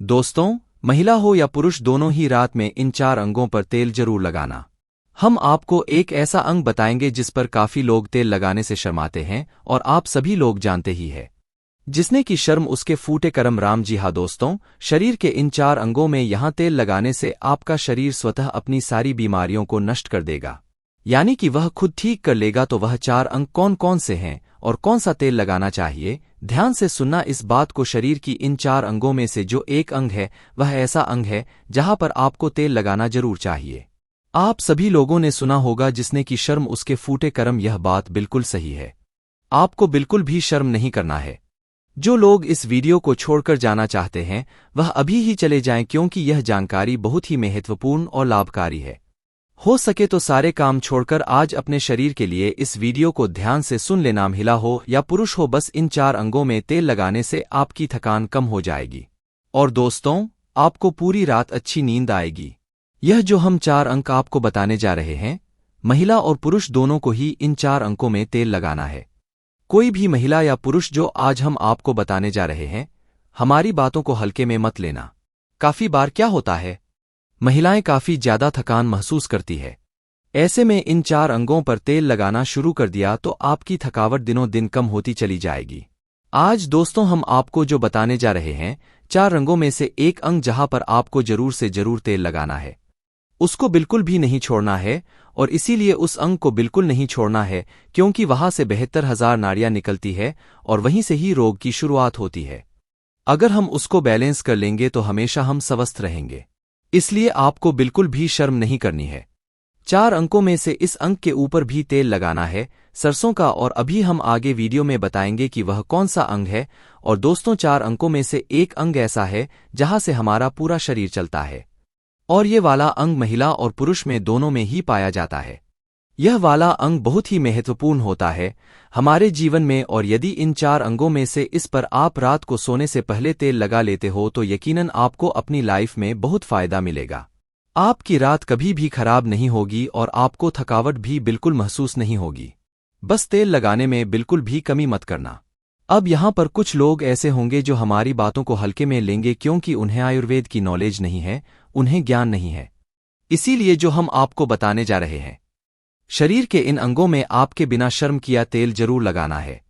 दोस्तों, महिला हो या पुरुष दोनों ही रात में इन 4 अंगों पर तेल जरूर लगाना। हम आपको एक ऐसा अंग बताएंगे जिस पर काफी लोग तेल लगाने से शर्माते हैं और आप सभी लोग जानते ही हैं। जिसने की शर्म उसके फूटे करम। राम जी हाँ दोस्तों, शरीर के इन 4 अंगों में यहाँ तेल लगाने से आपका शरीर स्वतः अपनी सारी बीमारियों को नष्ट कर देगा, यानी कि वह खुद ठीक कर लेगा। तो वह 4 अंग कौन कौन से हैं और कौन सा तेल लगाना चाहिए, ध्यान से सुनना इस बात को। शरीर की इन 4 अंगों में से जो एक अंग है वह ऐसा अंग है जहां पर आपको तेल लगाना जरूर चाहिए। आप सभी लोगों ने सुना होगा, जिसने की शर्म उसके फूटे करम। यह बात बिल्कुल सही है, आपको बिल्कुल भी शर्म नहीं करना है। जो लोग इस वीडियो को छोड़कर जाना चाहते हैं वह अभी ही चले जाएं, क्योंकि यह जानकारी बहुत ही महत्वपूर्ण और लाभकारी है। हो सके तो सारे काम छोड़कर आज अपने शरीर के लिए इस वीडियो को ध्यान से सुन लेना। महिला हो या पुरुष हो, बस इन 4 अंगों में तेल लगाने से आपकी थकान कम हो जाएगी और दोस्तों, आपको पूरी रात अच्छी नींद आएगी। यह जो हम 4 अंक आपको बताने जा रहे हैं, महिला और पुरुष दोनों को ही इन 4 अंकों में तेल लगाना है। कोई भी महिला या पुरुष जो आज हम आपको बताने जा रहे हैं, हमारी बातों को हल्के में मत लेना। काफी बार क्या होता है, महिलाएं काफी ज्यादा थकान महसूस करती है। ऐसे में इन 4 अंगों पर तेल लगाना शुरू कर दिया तो आपकी थकावट दिनों दिन कम होती चली जाएगी। आज दोस्तों हम आपको जो बताने जा रहे हैं, 4 अंगों में से एक अंग जहां पर आपको जरूर से जरूर तेल लगाना है, उसको बिल्कुल भी नहीं छोड़ना है। और इसीलिए उस अंग को बिल्कुल नहीं छोड़ना है, क्योंकि वहां से 72,000 नाड़ियां निकलती है और वहीं से ही रोग की शुरुआत होती है। अगर हम उसको बैलेंस कर लेंगे तो हमेशा हम स्वस्थ रहेंगे। इसलिए आपको बिल्कुल भी शर्म नहीं करनी है। 4 अंकों में से इस अंग के ऊपर भी तेल लगाना है, सरसों का। और अभी हम आगे वीडियो में बताएंगे कि वह कौन सा अंग है। और दोस्तों, 4 अंकों में से एक अंग ऐसा है जहां से हमारा पूरा शरीर चलता है, और ये वाला अंग महिला और पुरुष में दोनों में ही पाया जाता है। यह वाला अंग बहुत ही महत्वपूर्ण होता है हमारे जीवन में, और यदि इन 4 अंगों में से इस पर आप रात को सोने से पहले तेल लगा लेते हो तो यकीनन आपको अपनी लाइफ में बहुत फायदा मिलेगा। आपकी रात कभी भी खराब नहीं होगी और आपको थकावट भी बिल्कुल महसूस नहीं होगी। बस तेल लगाने में बिल्कुल भी कमी मत करना। अब यहाँ पर कुछ लोग ऐसे होंगे जो हमारी बातों को हल्के में लेंगे, क्योंकि उन्हें आयुर्वेद की नॉलेज नहीं है, उन्हें ज्ञान नहीं है। इसीलिए जो हम आपको बताने जा रहे हैं, शरीर के इन अंगों में आपके बिना शर्म किया तेल जरूर लगाना है।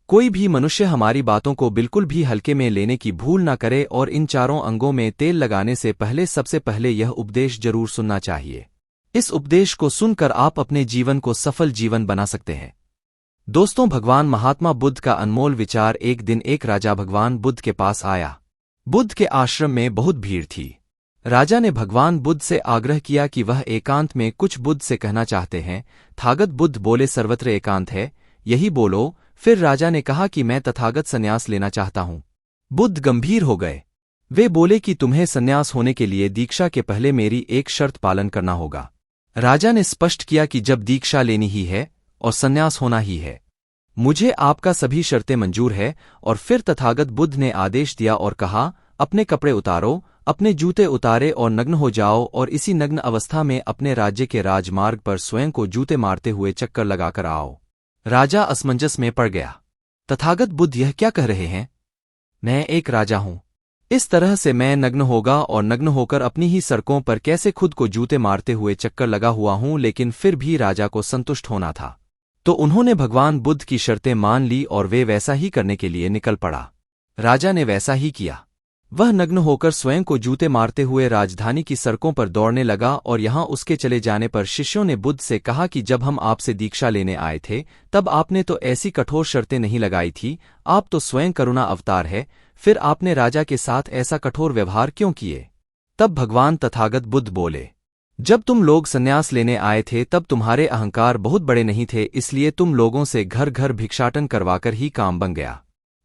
कोई भी मनुष्य हमारी बातों को बिल्कुल भी हल्के में लेने की भूल ना करे और इन 4 अंगों में तेल लगाने से पहले सबसे पहले यह उपदेश जरूर सुनना चाहिए। इस उपदेश को सुनकर आप अपने जीवन को सफल जीवन बना सकते हैं। दोस्तों, भगवान महात्मा बुद्ध का अनमोल विचार। एक दिन एक राजा भगवान बुद्ध के पास आया। बुद्ध के आश्रम में बहुत भीड़ थी। राजा ने भगवान बुद्ध से आग्रह किया कि वह एकांत में कुछ बुद्ध से कहना चाहते हैं। तथागत बुद्ध बोले, सर्वत्र एकांत है, यही बोलो। फिर राजा ने कहा कि मैं तथागत संन्यास लेना चाहता हूं। बुद्ध गंभीर हो गए। वे बोले कि तुम्हें संन्यास होने के लिए दीक्षा के पहले मेरी एक शर्त पालन करना होगा। राजा ने स्पष्ट किया कि जब दीक्षा लेनी ही है और संन्यास होना ही है, मुझे आपका सभी शर्तें मंजूर है। और फिर तथागत बुद्ध ने आदेश दिया और कहा, अपने कपड़े उतारो, अपने जूते उतारे और नग्न हो जाओ, और इसी नग्न अवस्था में अपने राज्य के राजमार्ग पर स्वयं को जूते मारते हुए चक्कर लगाकर आओ। राजा असमंजस में पड़ गया। तथागत बुद्ध यह क्या कह रहे हैं? मैं एक राजा हूं, इस तरह से मैं नग्न होगा और नग्न होकर अपनी ही सड़कों पर कैसे खुद को जूते मारते हुए चक्कर लगा हुआ हूं। लेकिन फिर भी राजा को संतुष्ट होना था, तो उन्होंने भगवान बुद्ध की शर्तें मान ली और वे वैसा ही करने के लिए निकल पड़ा। राजा ने वैसा ही किया। वह नग्न होकर स्वयं को जूते मारते हुए राजधानी की सड़कों पर दौड़ने लगा। और यहाँ उसके चले जाने पर शिष्यों ने बुद्ध से कहा कि जब हम आपसे दीक्षा लेने आए थे तब आपने तो ऐसी कठोर शर्तें नहीं लगाई थी, आप तो स्वयं करुणा अवतार है, फिर आपने राजा के साथ ऐसा कठोर व्यवहार क्यों किए? तब भगवान तथागत बुद्ध बोले, जब तुम लोग संन्यास लेने आए थे तब तुम्हारे अहंकार बहुत बड़े नहीं थे, इसलिए तुम लोगों से घर घर भिक्षाटन करवाकर ही काम बन गया।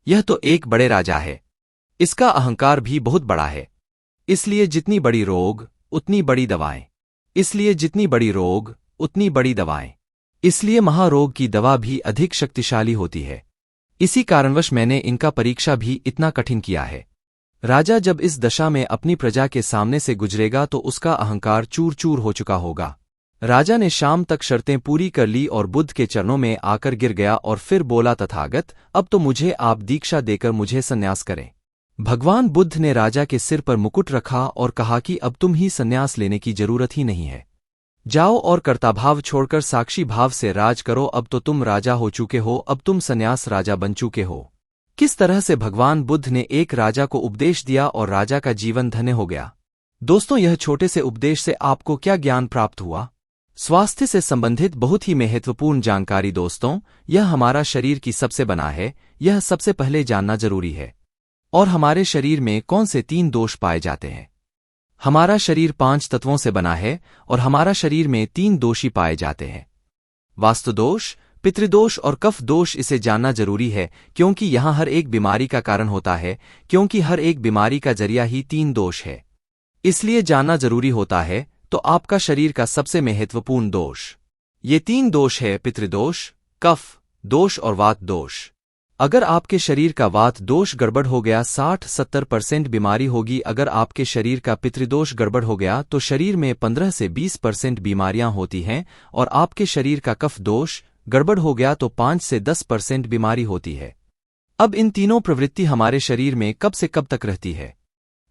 यह तो एक बड़े राजा है, इसका अहंकार भी बहुत बड़ा है, इसलिए जितनी बड़ी रोग उतनी बड़ी दवाएं, इसलिए जितनी बड़ी रोग उतनी बड़ी दवाएं, इसलिए महारोग की दवा भी अधिक शक्तिशाली होती है। इसी कारणवश मैंने इनका परीक्षा भी इतना कठिन किया है। राजा जब इस दशा में अपनी प्रजा के सामने से गुजरेगा तो उसका अहंकार चूर चूर हो चुका होगा। राजा ने शाम तक शर्तें पूरी कर ली और बुद्ध के चरणों में आकर गिर गया और फिर बोला, तथागत, अब तो मुझे आप दीक्षा देकर मुझे संन्यास करें। भगवान बुद्ध ने राजा के सिर पर मुकुट रखा और कहा कि अब तुम ही संन्यास लेने की जरूरत ही नहीं है। जाओ और कर्ताभाव छोड़कर साक्षी भाव से राज करो। अब तो तुम राजा हो चुके हो, अब तुम संन्यास राजा बन चुके हो। किस तरह से भगवान बुद्ध ने एक राजा को उपदेश दिया और राजा का जीवन धन्य हो गया। दोस्तों, यह छोटे से उपदेश से आपको क्या ज्ञान प्राप्त हुआ? स्वास्थ्य से संबंधित बहुत ही महत्वपूर्ण जानकारी। दोस्तों, यह हमारा शरीर की सबसे बना है, यह सबसे पहले जानना जरूरी है। और हमारे शरीर में कौन से 3 दोष पाए जाते हैं? हमारा शरीर 5 तत्वों से बना है और हमारा शरीर में 3 दोषी पाए जाते हैं, वास्तु दोष, पितृदोष और कफ दोष। इसे जानना जरूरी है क्योंकि यहां हर एक बीमारी का कारण होता है, क्योंकि हर एक बीमारी का जरिया ही 3 दोष है। इसलिए जानना जरूरी होता है। तो आपका शरीर का सबसे महत्वपूर्ण दोष ये 3 दोष है, पितृदोष, कफ दोष और वात दोष। अगर आपके शरीर का वात दोष गड़बड़ हो गया 60-70% बीमारी होगी। अगर आपके शरीर का पितृदोष गड़बड़ हो गया तो शरीर में 15 से 20% बीमारियां होती हैं, और आपके शरीर का कफ दोष गड़बड़ हो गया तो 5 से 10% बीमारी होती है। अब इन तीनों प्रवृत्ति हमारे शरीर में कब से कब तक रहती है?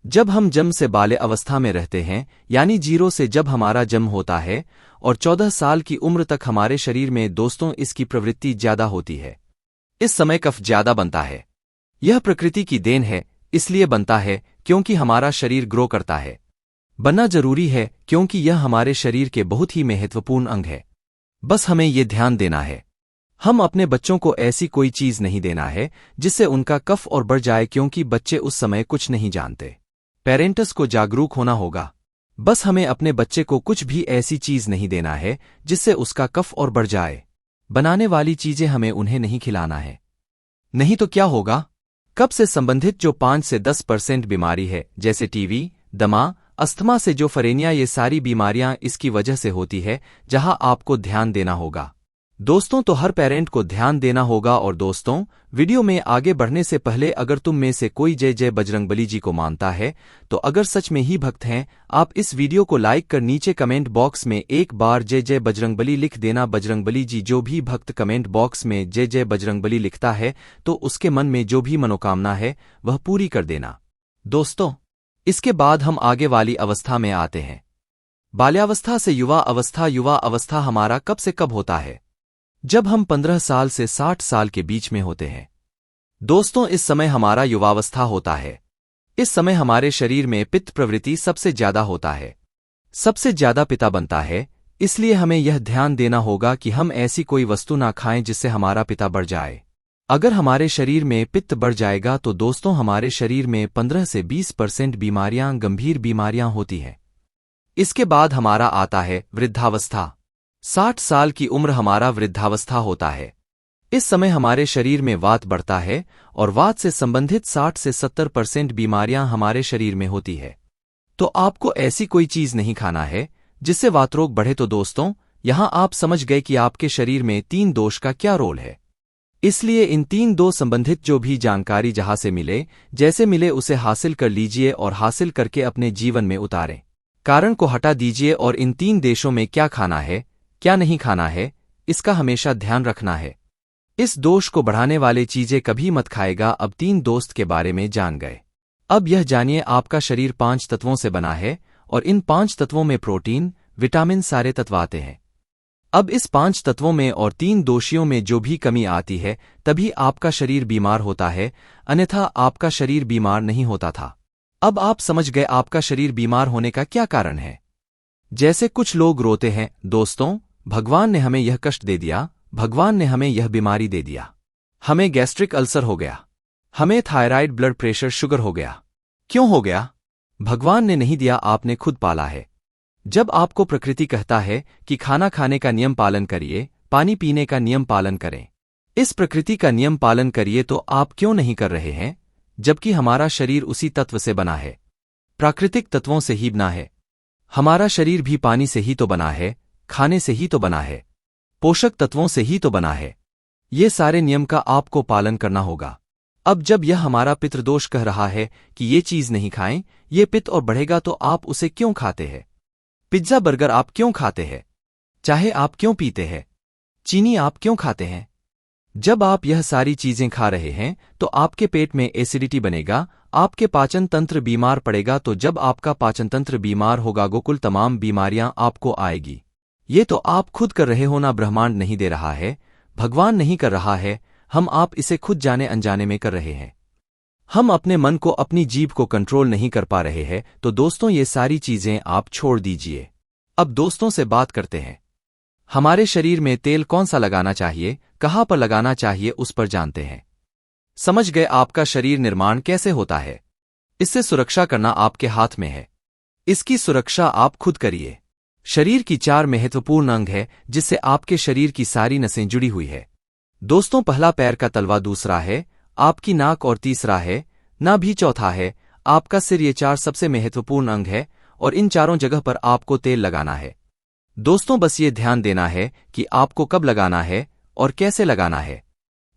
जब हम जन्म से बाल्य अवस्था में रहते हैं, यानी 0 से जब हमारा जन्म होता है और 14 साल की उम्र तक हमारे शरीर में दोस्तों इसकी प्रवृत्ति ज्यादा होती है। इस समय कफ ज्यादा बनता है। यह प्रकृति की देन है, इसलिए बनता है क्योंकि हमारा शरीर ग्रो करता है। बनना जरूरी है क्योंकि यह हमारे शरीर के बहुत ही महत्वपूर्ण अंग है। बस हमें ये ध्यान देना है, हम अपने बच्चों को ऐसी कोई चीज नहीं देना है जिससे उनका कफ और बढ़ जाए, क्योंकि बच्चे उस समय कुछ नहीं जानते। पेरेंट्स को जागरूक होना होगा। बस हमें अपने बच्चे को कुछ भी ऐसी चीज नहीं देना है जिससे उसका कफ और बढ़ जाए। बनाने वाली चीजें हमें उन्हें नहीं खिलाना है, नहीं तो क्या होगा? कफ से संबंधित जो 5 से 10% बीमारी है, जैसे टीबी, दमा, अस्थमा से जो फरेनिया, ये सारी बीमारियां इसकी वजह से होती है, जहां आपको ध्यान देना होगा। दोस्तों, तो हर पेरेंट को ध्यान देना होगा। और दोस्तों, वीडियो में आगे बढ़ने से पहले अगर तुम में से कोई जय जय बजरंगबली जी को मानता है, तो अगर सच में ही भक्त हैं, आप इस वीडियो को लाइक कर नीचे कमेंट बॉक्स में एक बार जय जय बजरंगबली लिख देना। बजरंगबली जी, जो भी भक्त कमेंट बॉक्स में जय जय बजरंगबली लिखता है तो उसके मन में जो भी मनोकामना है वह पूरी कर देना। दोस्तों, इसके बाद हम आगे वाली अवस्था में आते हैं। बाल्यावस्था से युवा अवस्था। युवा अवस्था हमारा कब से कब होता है? जब हम 15 साल से 60 साल के बीच में होते हैं। दोस्तों, इस समय हमारा युवावस्था होता है। इस समय हमारे शरीर में पित्त प्रवृत्ति सबसे ज्यादा होता है, सबसे ज्यादा पिता बनता है। इसलिए हमें यह ध्यान देना होगा कि हम ऐसी कोई वस्तु ना खाएं जिससे हमारा पिता बढ़ जाए। अगर हमारे शरीर में पित्त बढ़ जाएगा तो दोस्तों हमारे शरीर में 15 से 20% बीमारियां, गंभीर बीमारियां होती हैं। इसके बाद हमारा आता है वृद्धावस्था। 60 साल की उम्र हमारा वृद्धावस्था होता है। इस समय हमारे शरीर में वात बढ़ता है और वात से संबंधित 60 से 70% बीमारियां हमारे शरीर में होती है। तो आपको ऐसी कोई चीज नहीं खाना है जिससे वातरोग बढ़े। तो दोस्तों, यहां आप समझ गए कि आपके शरीर में 3 दोष का क्या रोल है। इसलिए इन 3 दोष संबंधित जो भी जानकारी जहां से मिले, जैसे मिले, उसे हासिल कर लीजिए और हासिल करके अपने जीवन में उतारें। कारण को हटा दीजिए और इन 3 देशों में क्या खाना है, क्या नहीं खाना है, इसका हमेशा ध्यान रखना है। इस दोष को बढ़ाने वाले चीजें कभी मत खाएगा। अब 3 दोस्त के बारे में जान गए। अब यह जानिए, आपका शरीर 5 तत्वों से बना है और इन 5 तत्वों में प्रोटीन, विटामिन सारे तत्व आते हैं। अब इस 5 तत्वों में और 3 दोषियों में जो भी कमी आती है तभी आपका शरीर बीमार होता है, अन्यथा आपका शरीर बीमार नहीं होता था। अब आप समझ गए आपका शरीर बीमार होने का क्या कारण है। जैसे कुछ लोग रोते हैं, दोस्तों, भगवान ने हमें यह कष्ट दे दिया, भगवान ने हमें यह बीमारी दे दिया, हमें गैस्ट्रिक अल्सर हो गया, हमें थायराइड, ब्लड प्रेशर, शुगर हो गया। क्यों हो गया? भगवान ने नहीं दिया, आपने खुद पाला है। जब आपको प्रकृति कहता है कि खाना खाने का नियम पालन करिए, पानी पीने का नियम पालन करें, इस प्रकृति का नियम पालन करिए, तो आप क्यों नहीं कर रहे हैं? जबकि हमारा शरीर उसी तत्व से बना है, प्राकृतिक तत्वों से ही बना है। हमारा शरीर भी पानी से ही तो बना है, खाने से ही तो बना है, पोषक तत्वों से ही तो बना है। ये सारे नियम का आपको पालन करना होगा। अब जब यह हमारा पितृदोष कह रहा है कि ये चीज नहीं खाएं, ये पित्त और बढ़ेगा, तो आप उसे क्यों खाते हैं? पिज्जा, बर्गर आप क्यों खाते हैं? चाहे आप क्यों पीते हैं? चीनी आप क्यों खाते हैं? जब आप यह सारी चीजें खा रहे हैं तो आपके पेट में एसिडिटी बनेगा, आपके पाचन तंत्र बीमार पड़ेगा, तो जब आपका पाचन तंत्र बीमार होगा कुल तमाम बीमारियां आपको आएगी। ये तो आप खुद कर रहे हो ना, ब्रह्मांड नहीं दे रहा है, भगवान नहीं कर रहा है, हम आप इसे खुद जाने अनजाने में कर रहे हैं। हम अपने मन को, अपनी जीभ को कंट्रोल नहीं कर पा रहे हैं। तो दोस्तों ये सारी चीजें आप छोड़ दीजिए। अब दोस्तों से बात करते हैं। हमारे शरीर में तेल कौन सा लगाना चाहिए, कहाँ पर लगाना चाहिए, उस पर जानते हैं। समझ गए आपका शरीर निर्माण कैसे होता है? इससे सुरक्षा करना आपके हाथ में है। इसकी सुरक्षा आप खुद करिए। शरीर की 4 महत्वपूर्ण अंग है जिससे आपके शरीर की सारी नसें जुड़ी हुई है। दोस्तों पहला पैर का तलवा, दूसरा है आपकी नाक और तीसरा है नाभि, चौथा है आपका सिर। ये 4 सबसे महत्वपूर्ण अंग है और इन चारों जगह पर आपको तेल लगाना है। दोस्तों बस ये ध्यान देना है कि आपको कब लगाना है और कैसे लगाना है।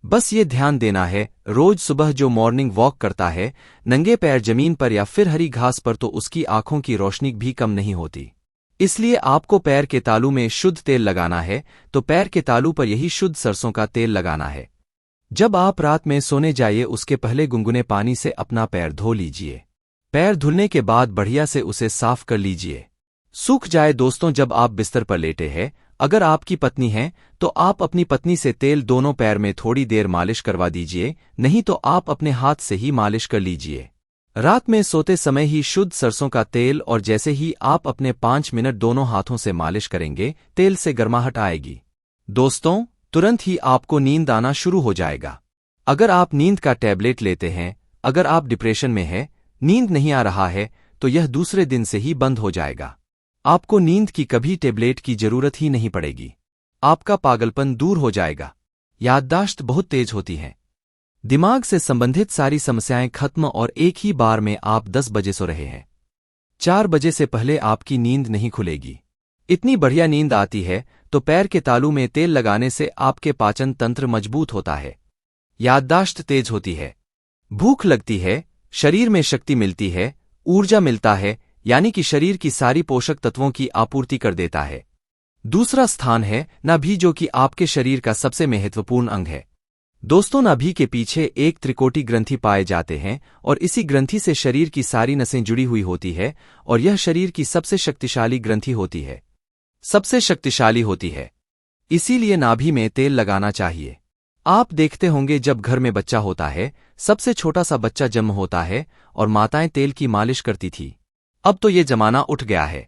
बस ये ध्यान देना है, रोज सुबह जो मॉर्निंग वॉक करता है नंगे पैर जमीन पर या फिर हरी घास पर, तो उसकी आंखों की रोशनी भी कम नहीं होती। इसलिए आपको पैर के तालू में शुद्ध तेल लगाना है। तो पैर के तालू पर यही शुद्ध सरसों का तेल लगाना है। जब आप रात में सोने जाइए उसके पहले गुनगुने पानी से अपना पैर धो लीजिए। पैर धुलने के बाद बढ़िया से उसे साफ कर लीजिए, सूख जाए। दोस्तों जब आप बिस्तर पर लेटे हैं, अगर आपकी पत्नी है तो आप अपनी पत्नी से तेल दोनों पैर में थोड़ी देर मालिश करवा दीजिए, नहीं तो आप अपने हाथ से ही मालिश कर लीजिए। रात में सोते समय ही शुद्ध सरसों का तेल, और जैसे ही आप अपने 5 मिनट दोनों हाथों से मालिश करेंगे तेल से गर्माहट आएगी। दोस्तों तुरंत ही आपको नींद आना शुरू हो जाएगा। अगर आप नींद का टैबलेट लेते हैं, अगर आप डिप्रेशन में हैं, नींद नहीं आ रहा है, तो यह दूसरे दिन से ही बंद हो जाएगा। आपको नींद की कभी टैबलेट की जरूरत ही नहीं पड़ेगी। आपका पागलपन दूर हो जाएगा। याददाश्त बहुत तेज होती है। दिमाग से संबंधित सारी समस्याएं खत्म, और एक ही बार में आप 10 बजे सो रहे हैं। 4 बजे से पहले आपकी नींद नहीं खुलेगी। इतनी बढ़िया नींद आती है। तो पैर के तालू में तेल लगाने से आपके पाचन तंत्र मजबूत होता है, याददाश्त तेज होती है, भूख लगती है, शरीर में शक्ति मिलती है, ऊर्जा मिलता है, यानी कि शरीर की सारी पोषक तत्वों की आपूर्ति कर देता है। दूसरा स्थान है नाभि, जो कि आपके शरीर का सबसे महत्वपूर्ण अंग है। दोस्तों नाभि के पीछे एक त्रिकोटि ग्रंथि पाए जाते हैं, और इसी ग्रंथि से शरीर की सारी नसें जुड़ी हुई होती है, और यह शरीर की सबसे शक्तिशाली ग्रंथि होती है, सबसे शक्तिशाली होती है। इसीलिए नाभि में तेल लगाना चाहिए। आप देखते होंगे जब घर में बच्चा होता है, सबसे छोटा सा बच्चा जन्म होता है और माताएं तेल की मालिश करती थी। अब तो ये जमाना उठ गया है।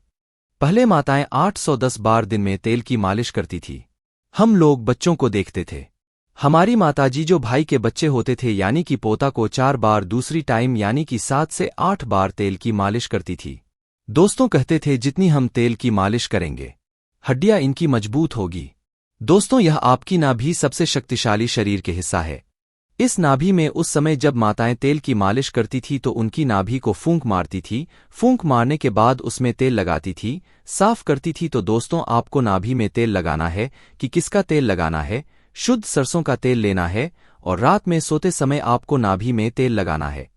पहले माताएं 810 बार दिन में तेल की मालिश करती थी। हम लोग बच्चों को देखते थे। हमारी माताजी जो भाई के बच्चे होते थे यानी कि पोता को 4 बार दूसरी टाइम यानी कि 7 से 8 बार तेल की मालिश करती थी। दोस्तों कहते थे जितनी हम तेल की मालिश करेंगे हड्डियां इनकी मजबूत होगी। दोस्तों यह आपकी नाभि सबसे शक्तिशाली शरीर के हिस्सा है। इस नाभि में उस समय जब माताएं तेल की मालिश करती थी तो उनकी नाभि को फूंक मारती थी। फूंक मारने के बाद उसमें तेल लगाती थी, साफ करती थी। तो दोस्तों आपको नाभि में तेल लगाना है। कि किसका तेल लगाना है? शुद्ध सरसों का तेल लेना है, और रात में सोते समय आपको नाभि में तेल लगाना है।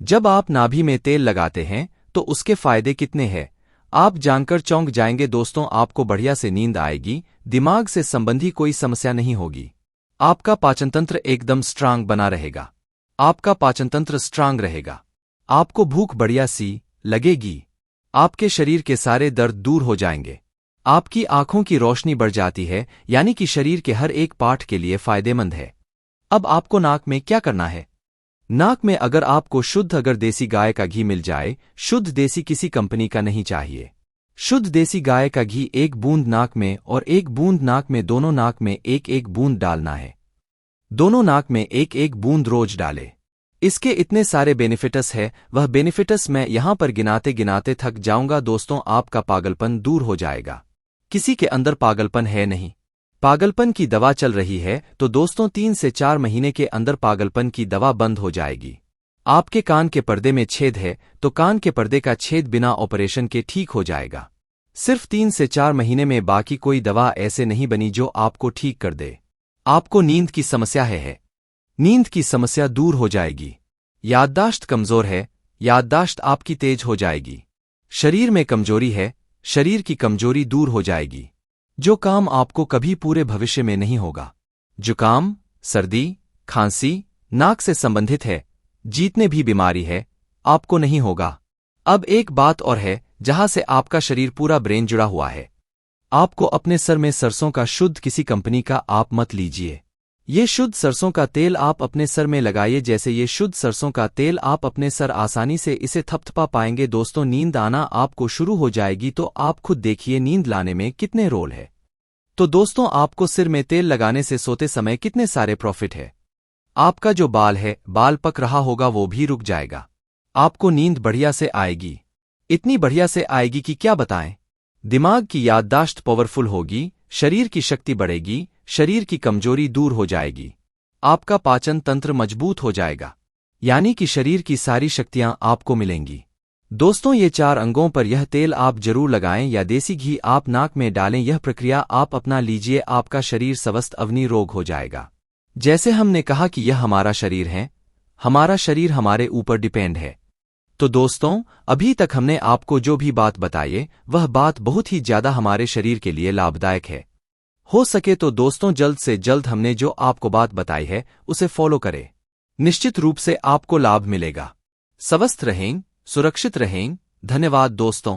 जब आप नाभि में तेल लगाते हैं तो उसके फायदे कितने हैं आप जानकर चौंक जाएंगे। दोस्तों आपको बढ़िया से नींद आएगी, दिमाग से संबंधी कोई समस्या नहीं होगी, आपका पाचनतंत्र एकदम स्ट्रांग बना रहेगा। आपका पाचनतंत्र स्ट्रांग रहेगा, आपको भूख बढ़िया सी लगेगी, आपके शरीर के सारे दर्द दूर हो जाएंगे, आपकी आंखों की रोशनी बढ़ जाती है, यानी कि शरीर के हर एक पार्ट के लिए फायदेमंद है। अब आपको नाक में क्या करना है? नाक में अगर आपको शुद्ध अगर देसी गाय का घी मिल जाए, शुद्ध देसी किसी कंपनी का नहीं चाहिए, शुद्ध देसी गाय का घी 1 बूंद नाक में और 1 बूंद नाक में, दोनों नाक में 1-1 बूंद डालना है। दोनों नाक में 1-1 बूंद रोज डाले। इसके इतने सारे बेनिफिट्स है, वह बेनिफिट्स मैं यहां पर गिनाते गिनाते थक जाऊंगा। दोस्तों आपका पागलपन दूर हो जाएगा। किसी के अंदर पागलपन है नहीं, पागलपन की दवा चल रही है, तो दोस्तों 3 से 4 महीने के अंदर पागलपन की दवा बंद हो जाएगी। आपके कान के पर्दे में छेद है तो कान के पर्दे का छेद बिना ऑपरेशन के ठीक हो जाएगा। सिर्फ 3 से 4 महीने में, बाकी कोई दवा ऐसे नहीं बनी जो आपको ठीक कर दे। आपको नींद की समस्या है, नींद की समस्या दूर हो जाएगी। याददाश्त कमजोर है, याददाश्त आपकी तेज हो जाएगी। शरीर में कमजोरी है, शरीर की कमजोरी दूर हो जाएगी। जो काम आपको कभी पूरे भविष्य में नहीं होगा, जुकाम, सर्दी, खांसी, नाक से संबंधित है, जितने भी बीमारी है, आपको नहीं होगा। अब एक बात और है, जहां से आपका शरीर पूरा ब्रेन जुड़ा हुआ है। आपको अपने सर में सरसों का शुद्ध किसी कंपनी का आप मत लीजिए। ये शुद्ध सरसों का तेल आप अपने सर में लगाइए। जैसे ये शुद्ध सरसों का तेल आप अपने सर आसानी से इसे थपथपा पाएंगे। दोस्तों, नींद आना आपको शुरू हो जाएगी तो आप खुद देखिए नींद लाने में कितने रोल है। तो दोस्तों, आपको सिर में तेल लगाने से सोते समय कितने सारे प्रॉफिट है। आपका जो बाल पक रहा होगा वो भी रुक जाएगा। आपको नींद बढ़िया से आएगी, इतनी बढ़िया से आएगी कि क्या बताएं। दिमाग की याददाश्त पावरफुल होगी, शरीर की शक्ति बढ़ेगी, शरीर की कमजोरी दूर हो जाएगी, आपका पाचन तंत्र मजबूत हो जाएगा, यानी कि शरीर की सारी शक्तियां आपको मिलेंगी। दोस्तों, ये 4 अंगों पर यह तेल आप जरूर लगाएं या देसी घी आप नाक में डालें। यह प्रक्रिया आप अपना लीजिए, आपका शरीर स्वस्थ अवनी रोग हो जाएगा। जैसे हमने कहा कि यह हमारा शरीर है, हमारा शरीर हमारे ऊपर डिपेंड है। तो दोस्तों, अभी तक हमने आपको जो भी बात बताई वह बात बहुत ही ज्यादा हमारे शरीर के लिए लाभदायक है। हो सके तो दोस्तों, जल्द से जल्द हमने जो आपको बात बताई है उसे फॉलो करें। निश्चित रूप से आपको लाभ मिलेगा। स्वस्थ रहें, सुरक्षित रहें। धन्यवाद दोस्तों।